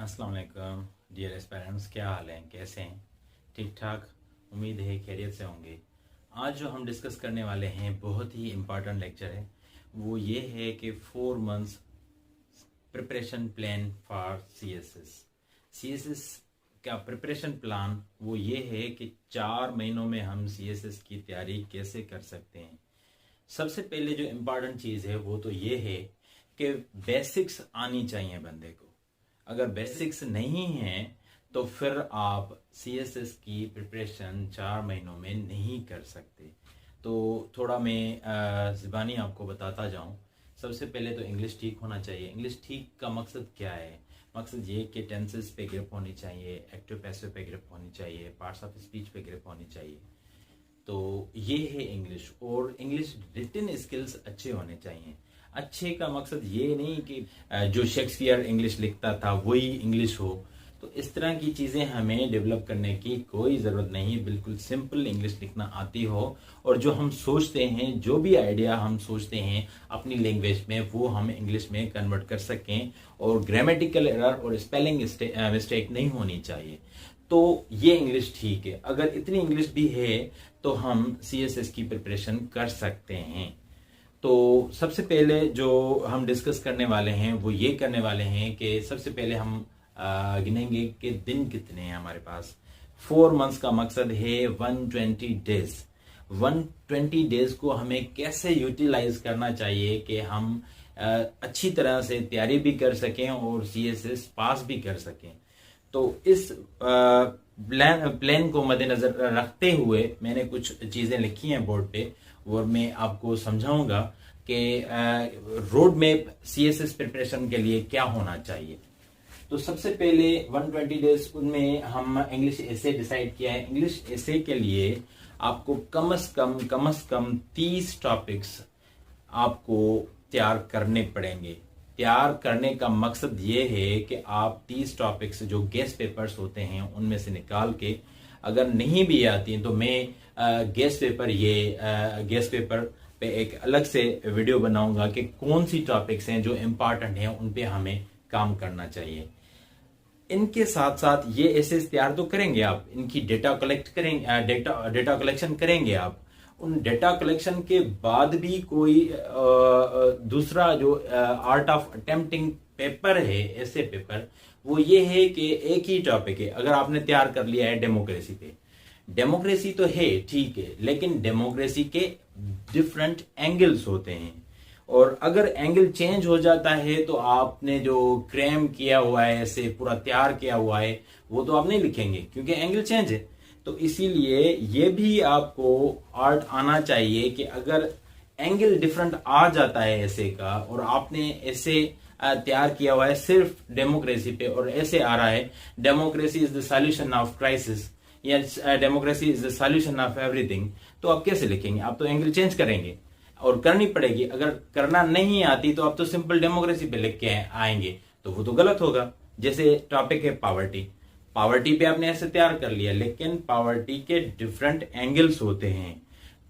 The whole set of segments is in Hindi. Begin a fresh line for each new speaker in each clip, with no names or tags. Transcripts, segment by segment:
अस्सलाम वालेकुम डियर एस्पायरेंट्स, क्या हाल है, कैसे हैं? ठीक ठाक, उम्मीद है खैरियत से होंगे। आज जो हम डिस्कस करने वाले हैं बहुत ही इम्पॉर्टेंट लेक्चर है। वो ये है कि 4 months preparation plan for CSS का प्रिपरेशन प्लान वो ये है कि 4 महीनों में हम सीएसएस की तैयारी कैसे कर सकते हैं। सबसे पहले जो इम्पॉर्टेंट चीज़ है वो तो ये है कि बेसिक्स आनी चाहिए बंदे को। अगर बेसिक्स नहीं है तो फिर आप सीएसएस की प्रिपरेशन 4 महीनों में नहीं कर सकते। तो थोड़ा मैं ज़बानी आपको बताता जाऊं। सबसे पहले तो इंग्लिश ठीक होना चाहिए। इंग्लिश ठीक का मकसद क्या है? मकसद ये कि टेंसेस पे ग्रिप होनी चाहिए, एक्टिव पैसिव पे ग्रिप होनी चाहिए, पार्ट्स ऑफ स्पीच पे ग्रिप होनी चाहिए। तो ये है इंग्लिश। और इंग्लिश रिटन स्किल्स अच्छे होने चाहिए। अच्छे का मकसद ये नहीं कि जो शेक्सपियर इंग्लिश लिखता था वही इंग्लिश हो। तो इस तरह की चीज़ें हमें डेवलप करने की कोई ज़रूरत नहीं। बिल्कुल सिंपल इंग्लिश लिखना आती हो और जो हम सोचते हैं, जो भी आइडिया हम सोचते हैं अपनी लैंग्वेज में, वो हम इंग्लिश में कन्वर्ट कर सकें और ग्रामेटिकल एरर और स्पेलिंग मिस्टेक नहीं होनी चाहिए। तो ये इंग्लिश ठीक है। अगर इतनी इंग्लिश भी है तो हम सीएसएस की प्रिपरेशन कर सकते हैं। तो सबसे पहले जो हम डिस्कस करने वाले हैं वो ये करने वाले हैं कि सबसे पहले हम गिनेंगे कि दिन कितने हैं हमारे पास। 4 मंथ्स का मकसद है 120 डेज। 120 डेज को हमें कैसे यूटिलाइज करना चाहिए कि हम अच्छी तरह से तैयारी भी कर सकें और सीएसएस पास भी कर सकें। तो इस प्लान को मद्देनजर रखते हुए मैंने कुछ चीजें लिखी हैं बोर्ड पे और मैं आपको समझाऊंगा कि रोड मैप सीएसएस प्रिपरेशन के लिए क्या होना चाहिए। तो सबसे पहले 120 डेज, उनमें हम इंग्लिश एसे डिसाइड किया है। इंग्लिश एसे के लिए आपको कम से कम 30 टॉपिक्स आपको तैयार करने पड़ेंगे। तैयार करने का मकसद ये है कि आप 30 टॉपिक्स जो गेस्ट पेपर्स होते हैं उनमें से निकाल के, अगर नहीं भी आती तो मैं गेस्ट पेपर पे एक अलग से वीडियो बनाऊंगा कि कौन सी टॉपिक्स हैं जो इम्पॉर्टेंट हैं, उन पे हमें काम करना चाहिए। इनके साथ साथ ये ऐसे तैयार तो करेंगे आप, इनकी डेटा कलेक्शन करेंगे आप। उन डेटा कलेक्शन के बाद भी कोई दूसरा जो आर्ट ऑफ अटेम्प्टिंग पेपर है, ऐसे पेपर, वो ये है कि एक ही टॉपिक है। अगर आपने तैयार कर लिया है डेमोक्रेसी पे, डेमोक्रेसी तो है ठीक है, लेकिन डेमोक्रेसी के डिफरेंट एंगल्स होते हैं और अगर एंगल चेंज हो जाता है तो आपने जो क्रेम किया हुआ है, ऐसे पूरा तैयार किया हुआ है, वो तो आप नहीं लिखेंगे क्योंकि एंगल चेंज है। तो इसीलिए ये भी आपको आर्ट आना चाहिए कि अगर एंगल डिफरेंट आ जाता है ऐसे का और आपने ऐसे तैयार किया हुआ है सिर्फ डेमोक्रेसी पे और ऐसे आ रहा है democracy is the solution of crisis या democracy is the solution of everything, तो आप कैसे लिखेंगे? आप तो एंगल चेंज करेंगे और करनी पड़ेगी। अगर करना नहीं आती तो आप तो सिंपल डेमोक्रेसी पे लिख के आएंगे, तो वो तो गलत होगा। जैसे टॉपिक है पावर्टी पे आपने ऐसे तैयार कर लिया, लेकिन पावर्टी के डिफरेंट एंगल्स होते हैं,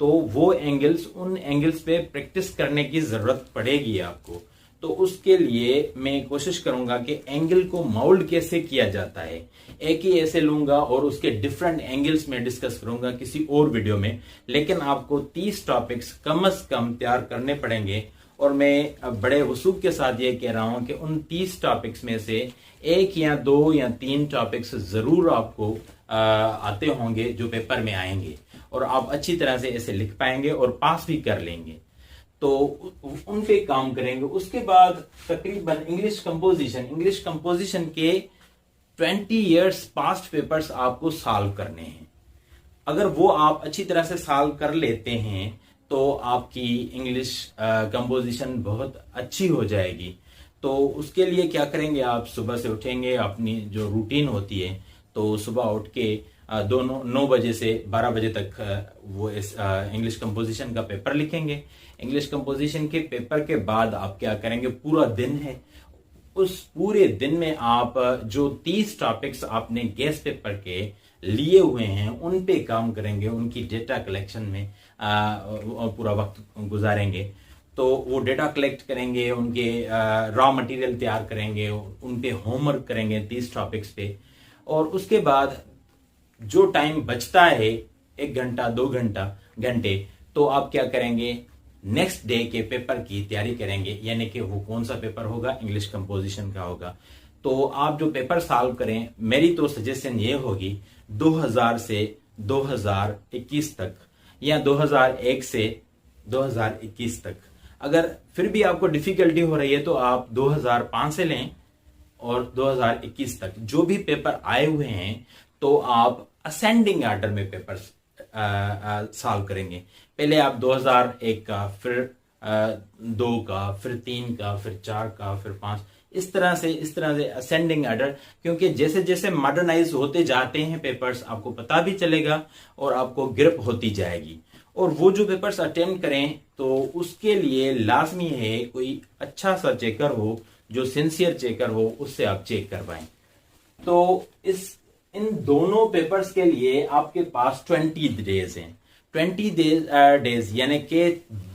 तो वो एंगल्स, उन एंगल्स पे प्रैक्टिस करने की जरूरत पड़ेगी आपको। तो उसके लिए मैं कोशिश करूंगा कि एंगल को माउल्ड कैसे किया जाता है, एक ही ऐसे लूंगा और उसके डिफरेंट एंगल्स में डिस्कस करूंगा किसी और वीडियो में। लेकिन आपको 30 टॉपिक्स कम से कम तैयार करने पड़ेंगे और मैं बड़े वसूख के साथ ये कह रहा हूं कि उन 30 टॉपिक्स में से 1 या 2 या 3 टॉपिक्स जरूर आपको आते होंगे जो पेपर में आएंगे और आप अच्छी तरह से ऐसे लिख पाएंगे और पास भी कर लेंगे। तो उन पे काम करेंगे। उसके बाद तकरीबन इंग्लिश कंपोजिशन के 20 इयर्स पास्ट पेपर्स आपको सॉल्व करने हैं। अगर वो आप अच्छी तरह से सॉल्व कर लेते हैं तो आपकी इंग्लिश कंपोजिशन बहुत अच्छी हो जाएगी। तो उसके लिए क्या करेंगे, आप सुबह से उठेंगे, अपनी जो रूटीन होती है, तो सुबह उठ के 9 बजे से 12 बजे तक वो इस इंग्लिश कंपोजिशन का पेपर लिखेंगे। इंग्लिश कंपोजिशन के पेपर के बाद आप क्या करेंगे, पूरा दिन है, उस पूरे दिन में आप जो 30 टॉपिक्स आपने गेस्ट पेपर के लिए हुए हैं उन पे काम करेंगे, उनकी डेटा कलेक्शन में पूरा वक्त गुजारेंगे। तो वो डेटा कलेक्ट करेंगे, उनके रॉ मटेरियल तैयार करेंगे, उन पे होमवर्क करेंगे 30 टॉपिक्स पे। और उसके बाद जो टाइम बचता है 1 घंटा 2 घंटे, तो आप क्या करेंगे, नेक्स्ट डे के पेपर की तैयारी करेंगे। यानी कि वो कौन सा पेपर होगा, इंग्लिश कंपोजिशन का होगा। तो आप जो पेपर सॉल्व करें, मेरी तो सजेशन ये होगी 2000 से 2021 तक या 2001 से 2021 तक। अगर फिर भी आपको डिफिकल्टी हो रही है तो आप 2005 से लें और 2021 तक जो भी पेपर आए हुए हैं तो आप असेंडिंग ऑर्डर में पेपर्स सॉल्व करेंगे। पहले आप 2001 का, फिर 2 का, फिर 3 का, फिर 4 का, फिर 5, इस तरह से असेंडिंग ऑर्डर। क्योंकि जैसे जैसे मॉडर्नाइज होते जाते हैं पेपर्स, आपको पता भी चलेगा और आपको ग्रिप होती जाएगी। और वो जो पेपर्स अटेम्प्ट करें तो उसके लिए लाजमी है कोई अच्छा सा चेकर हो, जो सिंसियर चेकर हो, उससे आप चेक करवाएं। तो इन दोनों पेपर्स के लिए आपके पास 20 डेज हैं। 20 डेज यानी कि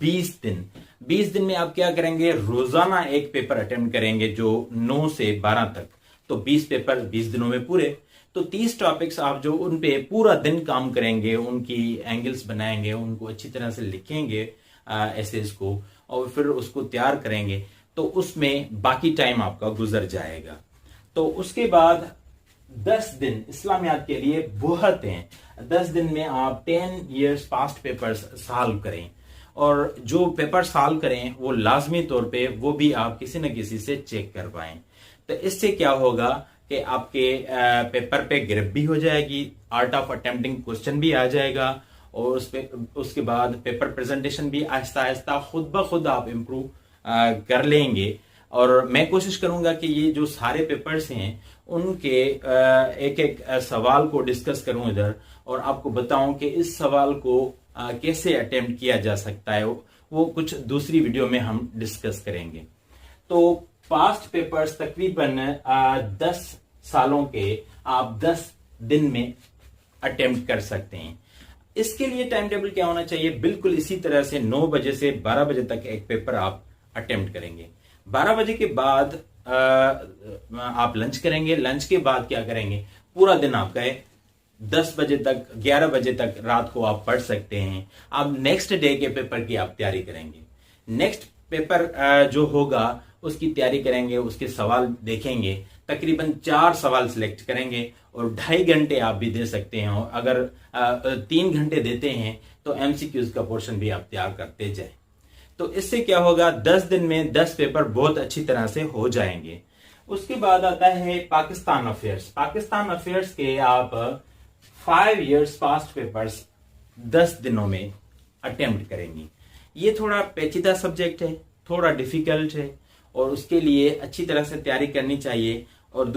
20 दिन। 20 दिन में आप क्या करेंगे, रोजाना एक पेपर अटेम्प्ट करेंगे जो 9 से 12 तक। तो 20 पेपर 20 दिनों में पूरे। तो 30 टॉपिक्स आप जो उन पे पूरा दिन काम करेंगे, उनकी एंगल्स बनाएंगे, उनको अच्छी तरह से लिखेंगे एसेज को, और फिर उसको तैयार करेंगे। तो उसमें बाकी टाइम आपका गुजर जाएगा। तो उसके बाद 10 दिन इस्लामियात के लिए बहुत हैं। 10 दिन में आप 10 इयर्स पास्ट पेपर्स सॉल्व करें। और जो पेपर सॉल्व करें वो लाजमी तौर पे वो भी आप किसी न किसी से चेक करवाएं। तो इससे क्या होगा कि आपके पेपर पे ग्रिप भी हो जाएगी, आर्ट ऑफ अटेम्प्टिंग क्वेश्चन भी आ जाएगा, और उसके बाद पेपर प्रेजेंटेशन भी आहिस्ता आहिस्ता खुद ब खुद आप इम्प्रूव कर लेंगे। और मैं कोशिश करूंगा कि ये जो सारे पेपर्स हैं उनके एक एक सवाल को डिस्कस करूं इधर, और आपको बताऊं कि इस सवाल को कैसे अटेम्प्ट किया जा सकता है। वो कुछ दूसरी वीडियो में हम डिस्कस करेंगे। तो पास्ट पेपर्स तकरीबन 10 सालों के आप 10 दिन में अटेम्प्ट कर सकते हैं। इसके लिए टाइम टेबल क्या होना चाहिए, बिल्कुल इसी तरह से 9 बजे से 12 बजे तक एक पेपर आप अटेम्प्ट करेंगे। 12 बजे के बाद आप लंच करेंगे। लंच के बाद क्या करेंगे, पूरा दिन आपका है 10 बजे तक 11 बजे तक रात को आप पढ़ सकते हैं। अब नेक्स्ट डे के पेपर की आप तैयारी करेंगे। नेक्स्ट पेपर जो होगा उसकी तैयारी करेंगे, उसके सवाल देखेंगे, तकरीबन 4 सवाल सिलेक्ट करेंगे और 2.5 घंटे आप भी दे सकते हैं। और अगर 3 घंटे देते हैं तो एमसीक्यूज का पोर्शन भी आप तैयार करते जाएं। तो इससे क्या होगा, 10 दिन में 10 पेपर बहुत अच्छी तरह से हो जाएंगे। उसके बाद आता है पाकिस्तान अफेयर्स। पाकिस्तान अफेयर्स के आप 5 इयर्स पास्ट पेपर्स 10 दिनों में अटेम्प्ट करेंगे। ये थोड़ा पेचीदा सब्जेक्ट है, थोड़ा डिफिकल्ट है, और उसके लिए अच्छी तरह से तैयारी करनी चाहिए। और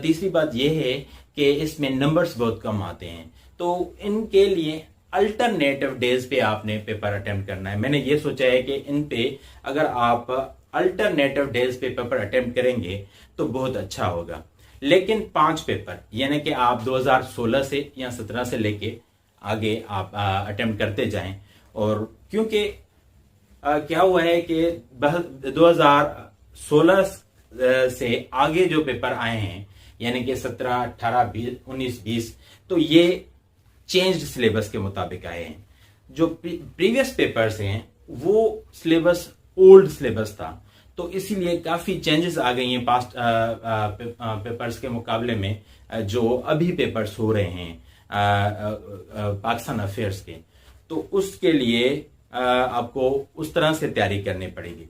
तीसरी बात यह है कि इसमें नंबर्स बहुत कम आते हैं। तो इनके लिए अल्टरनेटिव डेज पे आपने पेपर अटेम्प्ट करना है। मैंने ये सोचा है कि इन पे अगर आप अल्टरनेटिव डेज पे पेपर अटेम्प्ट करेंगे तो बहुत अच्छा होगा। लेकिन 5 पेपर यानी कि आप 2016 से या 17 से लेके आगे आप अटेम्प्ट करते जाएं। और क्योंकि क्या हुआ है कि 2016 से आगे जो पेपर आए हैं यानी कि 17, 18, 19, 20, तो ये चेंज्ड सिलेबस के मुताबिक आए हैं। जो प्रीवियस पेपर्स हैं वो सिलेबस ओल्ड सिलेबस था, तो इसीलिए काफी चेंजेस आ गई हैं पास्ट पेपर्स के मुकाबले में जो अभी पेपर्स हो रहे हैं पाकिस्तान अफेयर्स के। तो उसके लिए आपको उस तरह से तैयारी करनी पड़ेगी।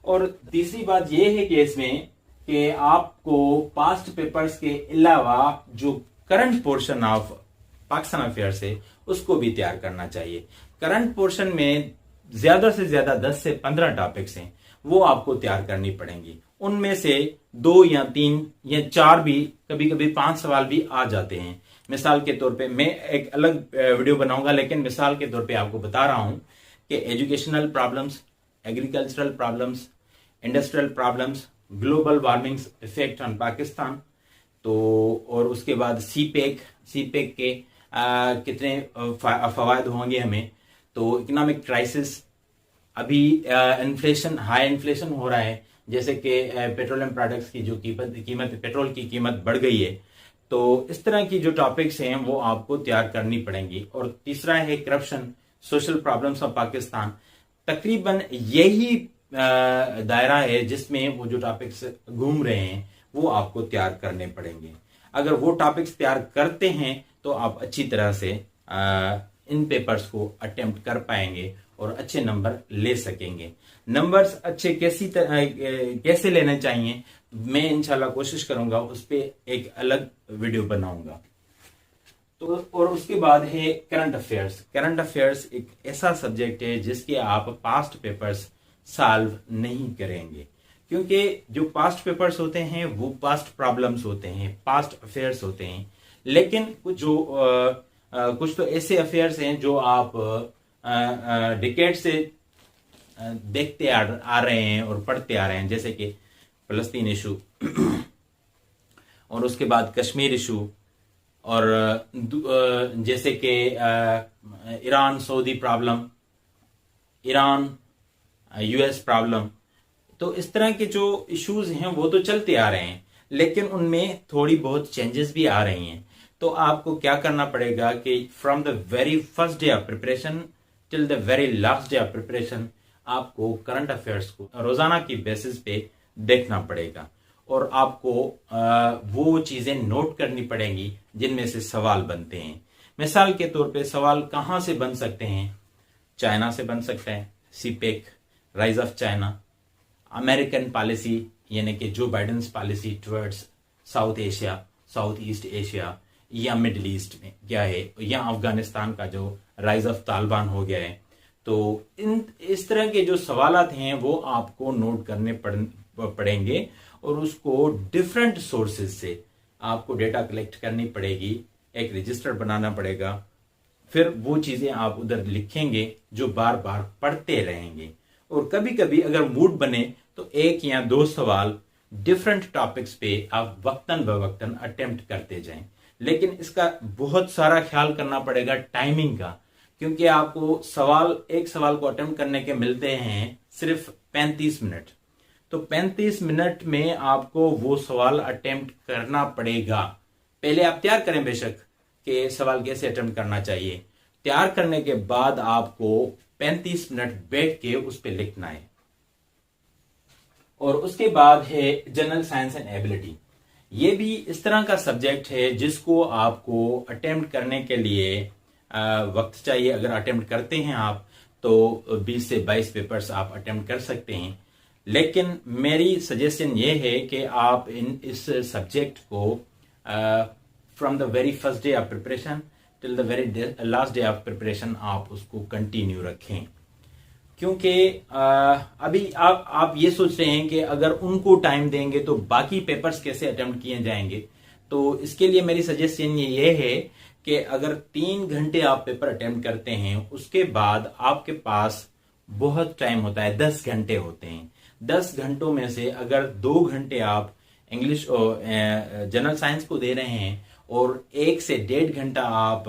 और तीसरी बात यह है कि इसमें कि आपको पास्ट पेपर्स के अलावा जो current portion of Pakistan affairs है उसको भी तैयार करना चाहिए। करंट पोर्शन में ज्यादा से ज्यादा 10 से 15 टॉपिक्स हैं, वो आपको तैयार करनी पड़ेंगी। उनमें से 2 या 3 या 4 भी, कभी कभी 5 सवाल भी आ जाते हैं। मिसाल के तौर पे मैं एक अलग वीडियो बनाऊंगा, लेकिन मिसाल के तौर पे आपको बता रहा हूं कि educational problems, agricultural problems, industrial problems, global warming effect on Pakistan, तो और उसके बाद सीपेक के कितने फवायद होंगे हमें, तो इकोनॉमिक क्राइसिस, अभी इन्फ्लेशन, हाई इन्फ्लेशन हो रहा है, जैसे कि पेट्रोलियम प्रोडक्ट्स की जो कीमत पेट्रोल की कीमत बढ़ गई है। तो इस तरह की जो टॉपिक्स हैं वो आपको तैयार करनी पड़ेंगी। और तीसरा है corruption, social problems of Pakistan. तकरीबन यही दायरा है जिसमें वो जो टॉपिक्स घूम रहे हैं वो आपको तैयार करने पड़ेंगे। अगर वो टॉपिक्स तैयार करते हैं तो आप अच्छी तरह से इन पेपर्स को अटेम्प्ट कर पाएंगे और अच्छे नंबर ले सकेंगे। नंबर्स अच्छे कैसे लेने चाहिए, मैं इंशाल्लाह कोशिश करूंगा, उस पर एक अलग वीडियो बनाऊंगा। तो और उसके बाद है करंट अफेयर्स। करंट अफेयर्स एक ऐसा सब्जेक्ट है जिसके आप पास्ट पेपर्स सॉल्व नहीं करेंगे, क्योंकि जो पास्ट पेपर्स होते हैं वो पास्ट प्रॉब्लम्स होते हैं, पास्ट अफेयर्स होते हैं। लेकिन कुछ तो ऐसे अफेयर्स हैं जो आप डिकेड से देखते आ रहे हैं और पढ़ते आ रहे हैं, जैसे कि फलस्तीन इशू और उसके बाद कश्मीर इशू, और जैसे कि Iran Saudi problem, Iran US problem. तो इस तरह के जो इश्यूज हैं वो तो चलते आ रहे हैं, लेकिन उनमें थोड़ी बहुत चेंजेस भी आ रही हैं। तो आपको क्या करना पड़ेगा कि from the very first day of preparation till the very last day of preparation आपको करंट अफेयर्स को रोजाना की बेसिस पे देखना पड़ेगा, और आपको वो चीजें नोट करनी पड़ेंगी जिनमें से सवाल बनते हैं। मिसाल के तौर पे सवाल कहां से बन सकते हैं? चाइना से बन सकते हैं, CPEC, rise of China, American policy यानी कि जो Biden's policy towards South Asia, South East Asia या मिडिल ईस्ट में क्या है, या अफगानिस्तान का जो राइज ऑफ तालिबान हो गया है। तो इस तरह के जो सवालात हैं वो आपको नोट करने पड़ेंगे, और उसको डिफरेंट सोर्सेज से आपको डेटा कलेक्ट करनी पड़ेगी, एक रजिस्टर बनाना पड़ेगा। फिर वो चीजें आप उधर लिखेंगे जो बार बार पढ़ते रहेंगे, और कभी कभी अगर मूड बने तो एक या दो सवाल डिफरेंट टॉपिक्स पे आप वक्तन बवक्तन अटेम्प्ट करते जाएं। लेकिन इसका बहुत सारा ख्याल करना पड़ेगा टाइमिंग का, क्योंकि आपको एक सवाल को अटेम्प्ट करने के मिलते हैं सिर्फ 35 मिनट। तो 35 मिनट में आपको वो सवाल अटेम्प्ट करना पड़ेगा। पहले आप तैयार करें बेशक कि सवाल कैसे अटेम्प्ट करना चाहिए, तैयार करने के बाद आपको 35 मिनट बैठ के उस पर लिखना है। और उसके बाद है जनरल साइंस एंड एबिलिटी। ये भी इस तरह का सब्जेक्ट है जिसको आपको अटेम्प्ट करने के लिए वक्त चाहिए। अगर अटेम्प्ट करते हैं आप तो 20 से 22 पेपर्स आप अटेम्प्ट कर सकते हैं। लेकिन मेरी सजेशन ये है कि आप इस सब्जेक्ट को from the very first day of preparation till the very last day of preparation आप उसको कंटिन्यू रखें। क्योंकि अभी आप ये सोच रहे हैं कि अगर उनको टाइम देंगे तो बाकी पेपर्स कैसे अटेम्प्ट किए जाएंगे। तो इसके लिए मेरी सजेशन ये है कि अगर 3 घंटे आप पेपर अटेम्प्ट करते हैं, उसके बाद आपके पास बहुत टाइम होता है, 10 घंटे होते हैं। 10 घंटों में से अगर 2 घंटे आप इंग्लिश और जनरल साइंस को दे रहे हैं और 1 से 1.5 घंटा आप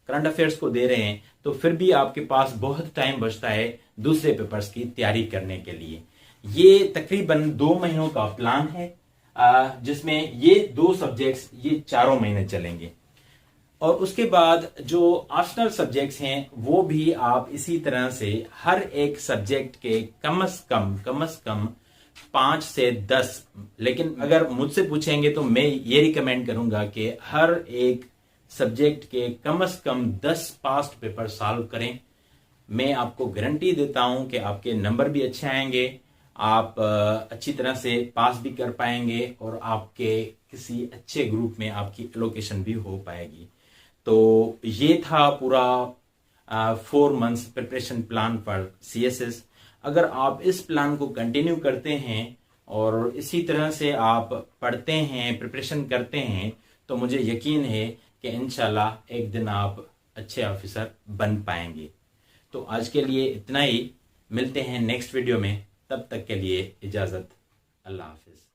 करंट अफेयर्स को दे रहे हैं, तो फिर भी आपके पास बहुत टाइम बचता है दूसरे पेपर्स की तैयारी करने के लिए। ये तकरीबन 2 महीनों का प्लान है, जिसमें ये 2 सब्जेक्ट्स ये 4 महीने चलेंगे। और उसके बाद जो ऑप्शनल सब्जेक्ट्स हैं वो भी आप इसी तरह से हर एक सब्जेक्ट के कम से कम 5 से 10, लेकिन अगर मुझसे पूछेंगे तो मैं ये रिकमेंड करूंगा कि हर एक सब्जेक्ट के कम से कम 10 पास्ट पेपर सॉल्व करें। मैं आपको गारंटी देता हूं कि आपके नंबर भी अच्छे आएंगे, आप अच्छी तरह से पास भी कर पाएंगे और आपके किसी अच्छे ग्रुप में आपकी एलोकेशन भी हो पाएगी। तो ये था पूरा 4 months preparation plan for CSS. अगर आप इस प्लान को कंटिन्यू करते हैं और इसी तरह से आप पढ़ते हैं, प्रिपरेशन करते हैं, तो मुझे यकीन है कि इंशाल्लाह एक दिन आप अच्छे ऑफिसर बन पाएंगे। तो आज के लिए इतना ही, मिलते हैं नेक्स्ट वीडियो में, तब तक के लिए इजाज़त, अल्लाह हाफिज़।